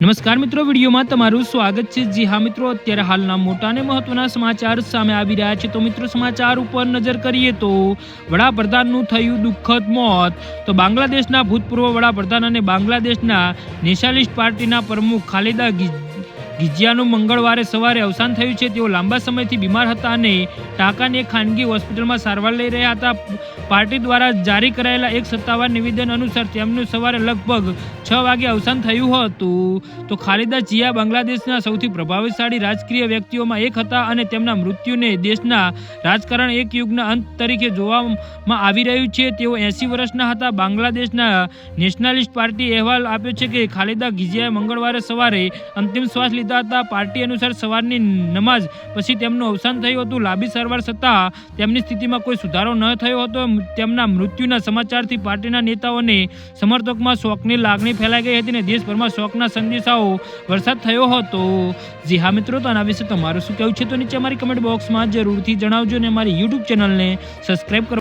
નમસ્કાર મિત્રો, વિડીયોમાં તમારું સ્વાગત છે। જી હા મિત્રો, અત્યારે હાલના મોટા અને મહત્વના સમાચાર સામે આવી રહ્યા છે। તો મિત્રો, સમાચાર ઉપર નજર કરીએ તો વડાપ્રધાનનું થયું દુઃખદ મોત। તો બાંગ્લાદેશના ભૂતપૂર્વ વડાપ્રધાન અને બાંગ્લાદેશના નેશનલિસ્ટ પાર્ટીના પ્રમુખ ખાલિદા ગિજિયાનું મંગળવારે સવારે અવસાન થયું છે। તેઓ લાંબા સમયથી બીમાર હતા અને ઢાકાની એક ખાનગી હોસ્પિટલમાં સારવાર લઈ રહ્યા હતા। પાર્ટી દ્વારા જારી કરાયેલા એક સત્તાવાર નિવેદન અનુસાર તેમનું સવારે લગભગ 6 વાગે અવસાન થયું હતું। તો ખાલિદા જિયા બાંગ્લાદેશના સૌથી પ્રભાવશાળી રાજકીય વ્યક્તિઓમાં એક હતા અને તેમના મૃત્યુને દેશના રાજકારણ એક યુગના અંત તરીકે જોવામાં આવી રહ્યું છે। તેઓ 80 વર્ષના હતા। બાંગ્લાદેશના નેશનલિસ્ટ પાર્ટીએ અહેવાલ આપ્યો છે કે ખાલિદા ગિજિયાએ મંગળવારે સવારે અંતિમ શ્વાસ લીધા હતા। પાર્ટી અનુસાર સવારની નમાઝ પછી તેમનું અવસાન થયું હતું। લાંબી સારવાર છતાં તેમની સ્થિતિમાં કોઈ સુધારો ન થયો હતો। તેમના મૃત્યુના સમાચારથી પાર્ટીના નેતાઓ અને સમર્થકોમાં શોકની લાગણી ફેલાઈ ગઈ હતી અને દેશભરમાં શોકના સંદેશાઓ વરસાદ થયો હતો। જી હા મિત્રો, તો આના વિશે તમારું શું કહેવું છે તો નીચે અમારી કમેન્ટ બોક્સમાં જરૂરથી જણાવજો અને અમારી યુટ્યુબ ચેનલને સબસ્ક્રાઈબ કરો।